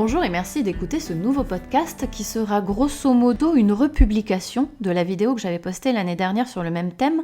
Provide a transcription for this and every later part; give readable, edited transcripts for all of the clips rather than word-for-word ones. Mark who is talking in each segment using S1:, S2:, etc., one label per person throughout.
S1: Bonjour et merci d'écouter ce nouveau podcast qui sera grosso modo une republication de la vidéo que j'avais postée l'année dernière sur le même thème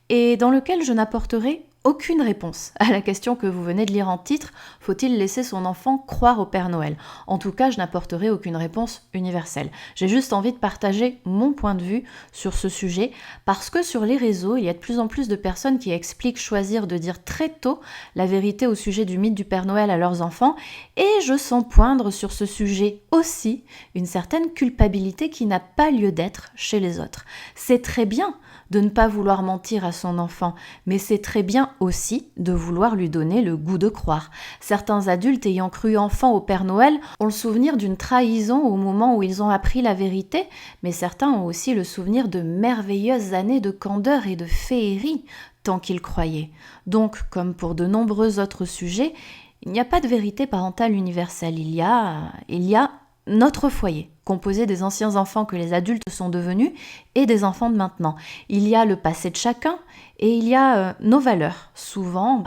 S1: et dans lequel je n'apporterai aucune réponse à la question que vous venez de lire en titre « Faut-il laisser son enfant croire au Père Noël ?» En tout cas, je n'apporterai aucune réponse universelle. J'ai juste envie de partager mon point de vue sur ce sujet parce que sur les réseaux, il y a de plus en plus de personnes qui expliquent choisir de dire très tôt la vérité au sujet du mythe du Père Noël à leurs enfants et je sens poindre sur ce sujet aussi une certaine culpabilité qui n'a pas lieu d'être chez les autres. C'est très bien de ne pas vouloir mentir à son enfant, mais c'est très bien aussi de vouloir lui donner le goût de croire. Certains adultes ayant cru enfant au Père Noël ont le souvenir d'une trahison au moment où ils ont appris la vérité, mais certains ont aussi le souvenir de merveilleuses années de candeur et de féerie tant qu'ils croyaient. Donc, comme pour de nombreux autres sujets, il n'y a pas de vérité parentale universelle, il y a notre foyer, composé des anciens enfants que les adultes sont devenus et des enfants de maintenant. Il y a le passé de chacun et il y a nos valeurs, souvent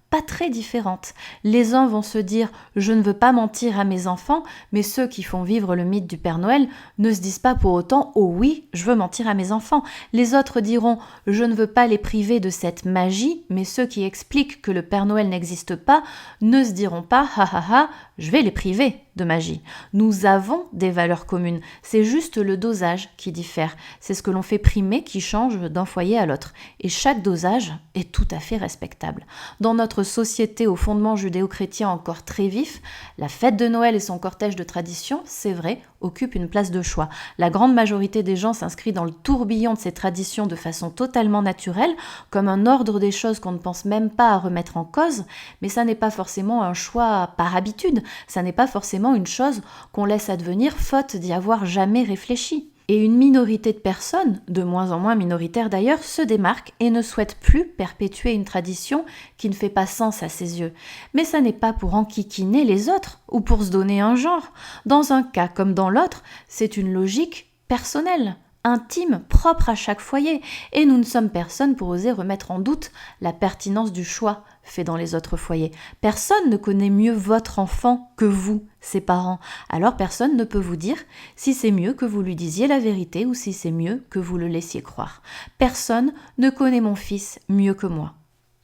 S1: pas très différentes. Les uns vont se dire « je ne veux pas mentir à mes enfants », mais ceux qui font vivre le mythe du Père Noël ne se disent pas pour autant « oh oui, je veux mentir à mes enfants ». Les autres diront « je ne veux pas les priver de cette magie », mais ceux qui expliquent que le Père Noël n'existe pas ne se diront pas « ha ha ha, je vais les priver ». De magie. Nous avons des valeurs communes, c'est juste le dosage qui diffère. C'est ce que l'on fait primer qui change d'un foyer à l'autre. Et chaque dosage est tout à fait respectable. Dans notre société au fondement judéo-chrétien encore très vif, la fête de Noël et son cortège de traditions, c'est vrai, occupent une place de choix. La grande majorité des gens s'inscrit dans le tourbillon de ces traditions de façon totalement naturelle, comme un ordre des choses qu'on ne pense même pas à remettre en cause, mais ça n'est pas forcément un choix par habitude, ça n'est pas forcément une chose qu'on laisse advenir faute d'y avoir jamais réfléchi. Et une minorité de personnes, de moins en moins minoritaires d'ailleurs, se démarque et ne souhaite plus perpétuer une tradition qui ne fait pas sens à ses yeux. Mais ça n'est pas pour enquiquiner les autres ou pour se donner un genre. Dans un cas comme dans l'autre, c'est une logique personnelle, intime, propre à chaque foyer, et nous ne sommes personne pour oser remettre en doute la pertinence du choix fait dans les autres foyers. Personne ne connaît mieux votre enfant que vous, ses parents. Alors personne ne peut vous dire si c'est mieux que vous lui disiez la vérité ou si c'est mieux que vous le laissiez croire. Personne ne connaît mon fils mieux que moi.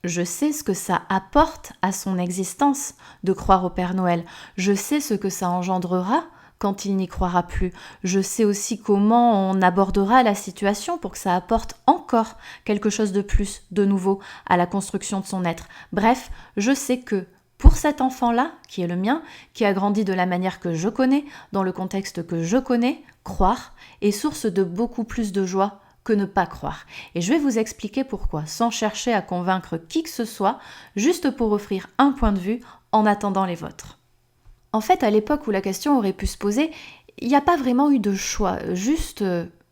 S1: Je sais ce que ça apporte à son existence de croire au Père Noël. Je sais ce que ça engendrera quand il n'y croira plus. Je sais aussi comment on abordera la situation pour que ça apporte encore quelque chose de plus, de nouveau, à la construction de son être. Bref, je sais que pour cet enfant-là, qui est le mien, qui a grandi de la manière que je connais, dans le contexte que je connais, croire est source de beaucoup plus de joie que ne pas croire. Et je vais vous expliquer pourquoi, sans chercher à convaincre qui que ce soit, juste pour offrir un point de vue en attendant les vôtres. En fait, à l'époque où la question aurait pu se poser, il n'y a pas vraiment eu de choix, juste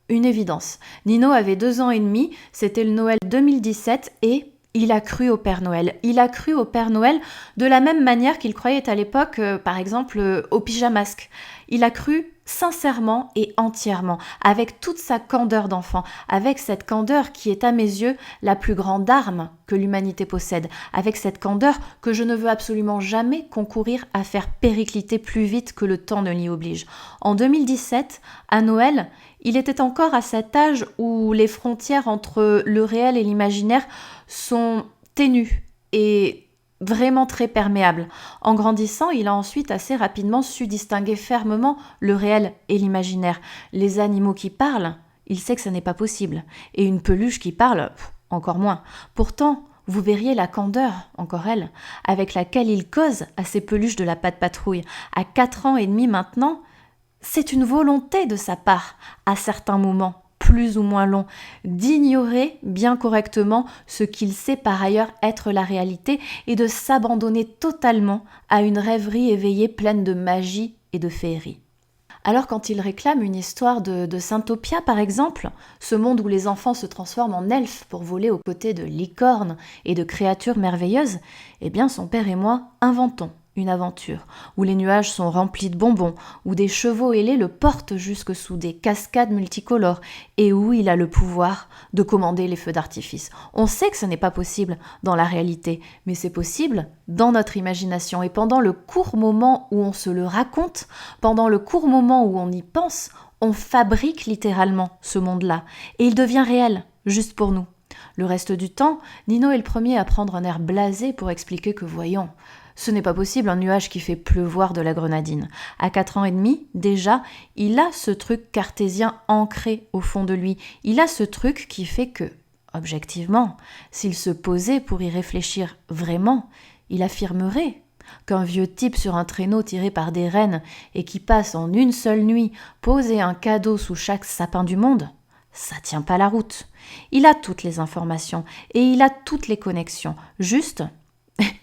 S1: une évidence. Nino avait 2 ans et demi, c'était le Noël 2017 et il a cru au Père Noël. Il a cru au Père Noël de la même manière qu'il croyait à l'époque, par exemple, au pyjamasque. Il a cru sincèrement et entièrement, avec toute sa candeur d'enfant, avec cette candeur qui est à mes yeux la plus grande arme que l'humanité possède, avec cette candeur que je ne veux absolument jamais concourir à faire péricliter plus vite que le temps ne l'y oblige. En 2017, à Noël, il était encore à cet âge où les frontières entre le réel et l'imaginaire sont ténues et vraiment très perméable. En grandissant, il a ensuite assez rapidement su distinguer fermement le réel et l'imaginaire. Les animaux qui parlent, il sait que ça n'est pas possible. Et une peluche qui parle, encore moins. Pourtant, vous verriez la candeur, encore elle, avec laquelle il cause à ces peluches de la Patte Patrouille. À 4 ans et demi maintenant, c'est une volonté de sa part, à certains moments, plus ou moins long, d'ignorer bien correctement ce qu'il sait par ailleurs être la réalité et de s'abandonner totalement à une rêverie éveillée pleine de magie et de féerie. Alors quand il réclame une histoire de Saintopia par exemple, ce monde où les enfants se transforment en elfes pour voler aux côtés de licornes et de créatures merveilleuses, eh bien son père et moi inventons une aventure, où les nuages sont remplis de bonbons, où des chevaux ailés le portent jusque sous des cascades multicolores, et où il a le pouvoir de commander les feux d'artifice. On sait que ce n'est pas possible dans la réalité, mais c'est possible dans notre imagination. Et pendant le court moment où on se le raconte, pendant le court moment où on y pense, on fabrique littéralement ce monde-là, et il devient réel, juste pour nous. Le reste du temps, Nino est le premier à prendre un air blasé pour expliquer que, voyons, ce n'est pas possible un nuage qui fait pleuvoir de la grenadine. À 4 ans et demi, déjà, il a ce truc cartésien ancré au fond de lui. Il a ce truc qui fait que, objectivement, s'il se posait pour y réfléchir vraiment, il affirmerait qu'un vieux type sur un traîneau tiré par des rennes et qui passe en une seule nuit poser un cadeau sous chaque sapin du monde, ça tient pas la route. Il a toutes les informations et il a toutes les connexions. Juste,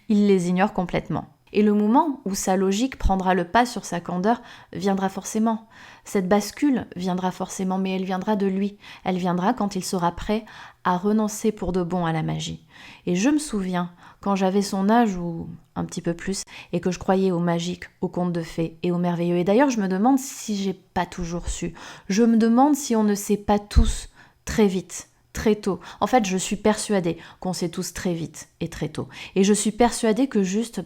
S1: il les ignore complètement. Et le moment où sa logique prendra le pas sur sa candeur viendra forcément. Cette bascule viendra forcément, mais elle viendra de lui. Elle viendra quand il sera prêt à renoncer pour de bon à la magie. Et je me souviens, quand j'avais son âge ou un petit peu plus, et que je croyais aux magiques, aux contes de fées et aux merveilleux. Et d'ailleurs, je me demande si j'ai pas toujours su. Je me demande si on ne sait pas tous très vite, très tôt. En fait, je suis persuadée qu'on sait tous très vite et très tôt. Et je suis persuadée que juste,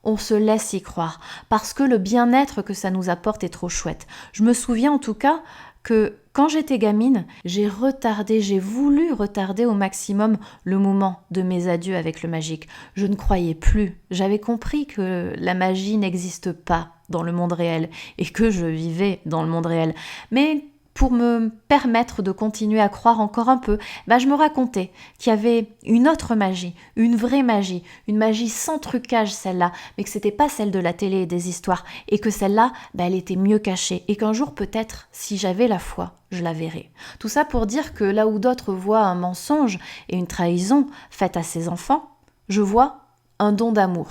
S1: on se laisse y croire, parce que le bien-être que ça nous apporte est trop chouette. Je me souviens en tout cas que quand j'étais gamine, j'ai voulu retarder au maximum le moment de mes adieux avec le magique. Je ne croyais plus. J'avais compris que la magie n'existe pas dans le monde réel et que je vivais dans le monde réel. Mais pour me permettre de continuer à croire encore un peu, je me racontais qu'il y avait une autre magie, une vraie magie, une magie sans trucage celle-là, mais que c'était pas celle de la télé et des histoires, et que celle-là, elle était mieux cachée, et qu'un jour peut-être, si j'avais la foi, je la verrais. Tout ça pour dire que là où d'autres voient un mensonge et une trahison faite à ses enfants, je vois un don d'amour.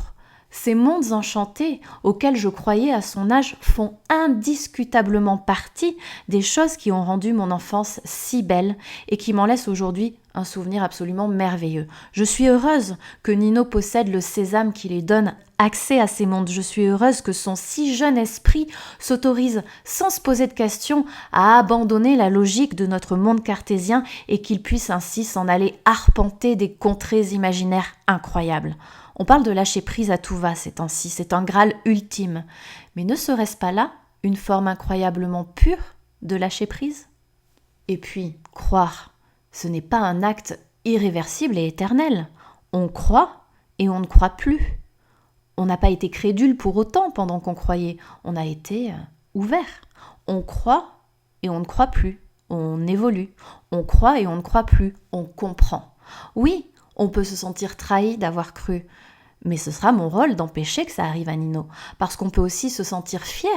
S1: Ces mondes enchantés auxquels je croyais à son âge font indiscutablement partie des choses qui ont rendu mon enfance si belle et qui m'en laissent aujourd'hui un souvenir absolument merveilleux. Je suis heureuse que Nino possède le sésame qui lui donne accès à ces mondes. Je suis heureuse que son si jeune esprit s'autorise sans se poser de questions à abandonner la logique de notre monde cartésien et qu'il puisse ainsi s'en aller arpenter des contrées imaginaires incroyables. On parle de lâcher prise à tout va ces temps-ci, c'est un graal ultime. Mais ne serait-ce pas là une forme incroyablement pure de lâcher prise ? Et puis, croire, ce n'est pas un acte irréversible et éternel. On croit et on ne croit plus. On n'a pas été crédule pour autant pendant qu'on croyait. On a été ouvert. On croit et on ne croit plus. On évolue. On croit et on ne croit plus. On comprend. Oui, on peut se sentir trahi d'avoir cru. Mais ce sera mon rôle d'empêcher que ça arrive à Nino. Parce qu'on peut aussi se sentir fier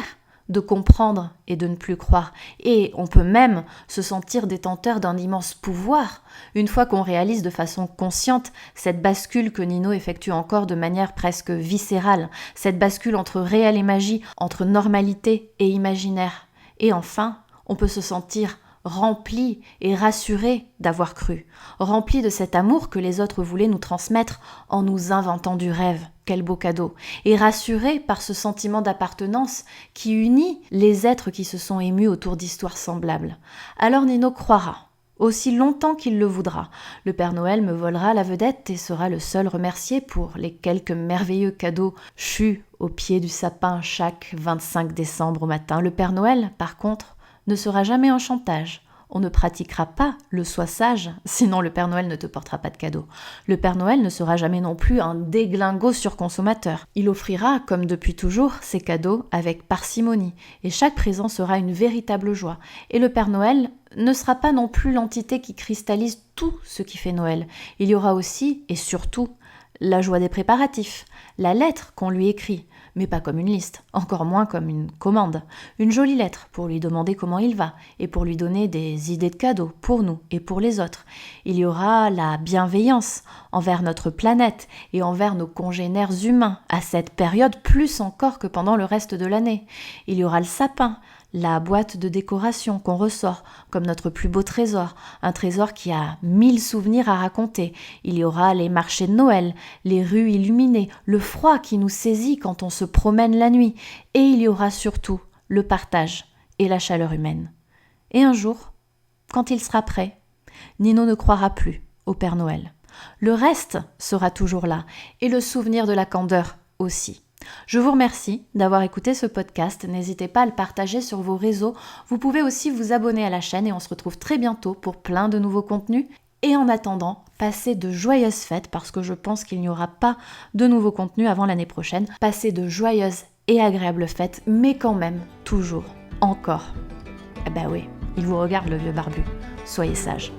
S1: de comprendre et de ne plus croire. Et on peut même se sentir détenteur d'un immense pouvoir, une fois qu'on réalise de façon consciente cette bascule que Nino effectue encore de manière presque viscérale, cette bascule entre réel et magie, entre normalité et imaginaire. Et enfin, on peut se sentir rempli et rassuré d'avoir cru, rempli de cet amour que les autres voulaient nous transmettre en nous inventant du rêve. Quel beau cadeau. Et rassuré par ce sentiment d'appartenance qui unit les êtres qui se sont émus autour d'histoires semblables. Alors Nino croira, aussi longtemps qu'il le voudra. Le Père Noël me volera la vedette et sera le seul remercié pour les quelques merveilleux cadeaux chus au pied du sapin chaque 25 décembre au matin. Le Père Noël, par contre, ne sera jamais un chantage. On ne pratiquera pas le sois sage, sinon le Père Noël ne te portera pas de cadeau. Le Père Noël ne sera jamais non plus un déglingo surconsommateur. Il offrira, comme depuis toujours, ses cadeaux avec parcimonie, et chaque présent sera une véritable joie. Et le Père Noël ne sera pas non plus l'entité qui cristallise tout ce qui fait Noël. Il y aura aussi, et surtout, la joie des préparatifs, la lettre qu'on lui écrit, mais pas comme une liste, encore moins comme une commande. Une jolie lettre pour lui demander comment il va et pour lui donner des idées de cadeaux pour nous et pour les autres. Il y aura la bienveillance envers notre planète et envers nos congénères humains à cette période plus encore que pendant le reste de l'année. Il y aura le sapin, la boîte de décoration qu'on ressort comme notre plus beau trésor, un trésor qui a 1000 souvenirs à raconter. Il y aura les marchés de Noël, les rues illuminées, le froid qui nous saisit quand on se promène la nuit, et il y aura surtout le partage et la chaleur humaine. Et un jour, quand il sera prêt, Nino ne croira plus au Père Noël. Le reste sera toujours là, et le souvenir de la candeur aussi. Je vous remercie d'avoir écouté ce podcast. N'hésitez pas à le partager sur vos réseaux. Vous pouvez aussi vous abonner à la chaîne et on se retrouve très bientôt pour plein de nouveaux contenus. Et en attendant, passez de joyeuses fêtes parce que je pense qu'il n'y aura pas de nouveaux contenus avant l'année prochaine. Passez de joyeuses et agréables fêtes, mais quand même, toujours, encore. Ah bah oui, il vous regarde le vieux barbu. Soyez sages.